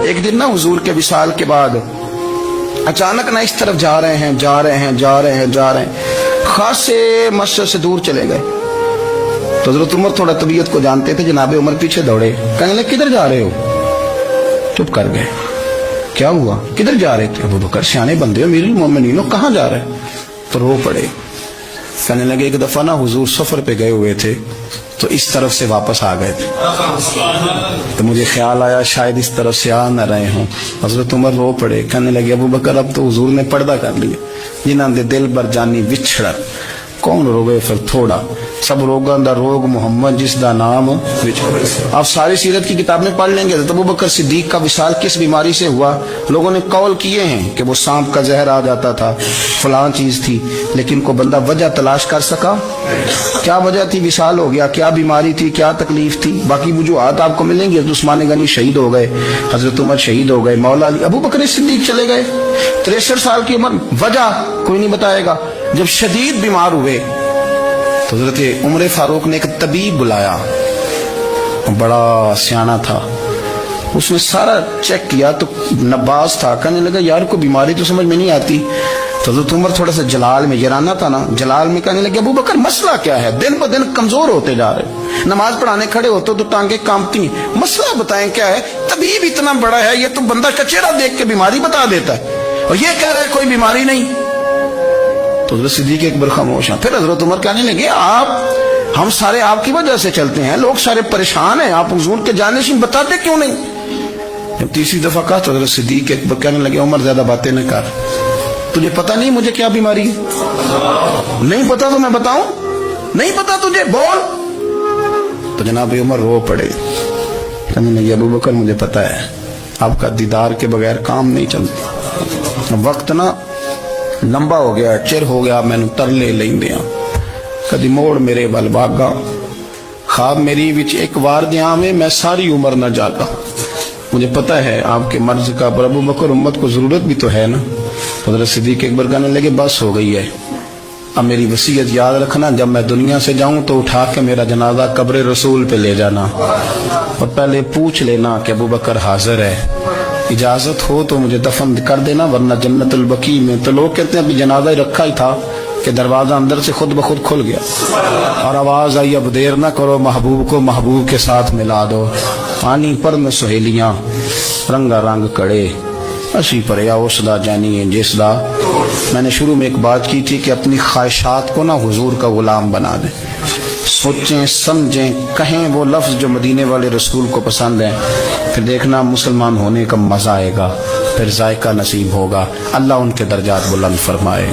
ایک دن نا حضور کے وصال کے بعد اچانک نہ اس طرف جا رہے ہیں خاصے مسجد سے دور چلے گئے. تو حضرت عمر تھوڑا طبیعت کو جانتے تھے. جناب عمر پیچھے دوڑے, کہنے لگے کدھر جا رہے ہو؟ چپ کر گئے. کیا ہوا؟ کدھر جا رہے تھے؟ ابو بکر سیانے بندے ہو, امیر المومنین ہو, کہاں جا رہے؟ تو رو پڑے. کہنے لگے ایک دفعہ نا حضور سفر پہ گئے ہوئے تھے تو اس طرف سے واپس آ گئے تھے, تو مجھے خیال آیا شاید اس طرف سے آ نہ رہے ہوں. حضرت عمر رو پڑے. کہنے لگے ابو بکر اب تو حضور نے پردہ کر لیا. جنہاں دے دل بر جانی وچھڑا کون روگے پھر تھوڑا, سب روگاں دا روگ محمد جس دا نام وچھڑا. آپ ساری سیرت کی کتابیں پڑھ لیں گے. حضرت ابو بکر صدیق کا وصال کس بیماری سے ہوا؟ لوگوں نے قول کیے ہیں کہ وہ سانپ کا زہر آ جاتا تھا, فلاں چیز تھی, لیکن کو بندہ وجہ تلاش کر سکا؟ کیا وجہ تھی وصال ہو گیا؟ کیا بیماری تھی؟ کیا تکلیف تھی؟ باقی وجوہات آپ کو ملیں گی. حضرت عثمان غنی شہید ہو گئے, حضرت عمر شہید ہو گئے, مولا علی, ابو بکر صدیق چلے گئے 63 سال کی عمر. وجہ کوئی نہیں بتائے گا. جب شدید بیمار ہوئے تو حضرت عمر فاروق نے ایک طبیب بلایا, بڑا سیانا تھا. اس نے سارا چیک کیا تو نباز تھا. کہنے لگا یار کو بیماری تو سمجھ میں نہیں آتی. تو حضرت عمر تھوڑا سا جلال میں, یرانہ تھا نا, جلال میں کہنے لگے ابو بکر مسئلہ کیا ہے؟ دن بدن کمزور ہوتے جا رہے, نماز پڑھانے کھڑے ہوتے تو ٹانگیں کانپتی ہیں, مسئلہ بتائیں کیا ہے؟ طبیب اتنا بڑا ہے, یہ تو بندہ کا چہرہ دیکھ کے بیماری بتا دیتا ہے, اور یہ کہہ رہے کوئی بیماری نہیں. تو حضرت صدیق اکبر خاموش ہیں. پھر حضرت عمر کہنے لگے ہم سارے آپ کی وجہ سے چلتے ہیں, لوگ سارے پریشان ہیں, آپ حضور کے جانشین بتاتے کیوں نہیں؟ جب تیسری دفعہ کہا تو حضرت صدیق اکبر کہنے لگے عمر زیادہ باتیں نہ کر, تجھے پتہ نہیں مجھے کیا بیماری ہے؟ نہیں پتا تو میں بتاؤں؟ نہیں پتا تجھے, بول. تو جناب عمر رو پڑے. کہنے لگے ابو بکر مجھے پتا ہے, آپ کا دیدار کے بغیر کام نہیں چلتا. وقت نا لمبا ہو گیا, چر ہو گیا, میں ترلے لیندے ہاں. کدی موڑ میرے ول باگا, خواب میری وچ ایک وار دیاں میں میں ساری عمر نہ جاگا. مجھے پتا ہے آپ کے مرض کا, پر ابو بکر امت کو ضرورت بھی تو ہے نا. حضرت صدیق اکبر کہنے لگے بس ہو گئی ہے, اب میری وصیت یاد رکھنا, جب میں دنیا سے جاؤں تو اٹھا کے میرا جنازہ قبر رسول پہ لے جانا, اور پہلے پوچھ لینا کہ ابو بکر حاضر ہے, اجازت ہو تو مجھے دفن کر دینا, ورنہ جنت البقیع میں. تو لوگ کہتے ہیں ابھی جنازہ ہی رکھا ہی تھا کہ دروازہ اندر سے خود بخود کھل گیا, اور آواز آئی اب دیر نہ کرو, محبوب کو محبوب کے ساتھ ملا دو. پانی پر میں سہیلیاں رنگا رنگ کڑے, اسی پر یا اس دا جانی ہے جس دا. میں نے شروع میں ایک بات کی تھی کہ اپنی خواہشات کو نا حضور کا غلام بنا دیں, سوچیں سمجھیں کہیں وہ لفظ جو مدینے والے رسول کو پسند ہیں, پھر دیکھنا مسلمان ہونے کا مزہ آئے گا, پھر ذائقہ نصیب ہوگا. اللہ ان کے درجات بلند فرمائے.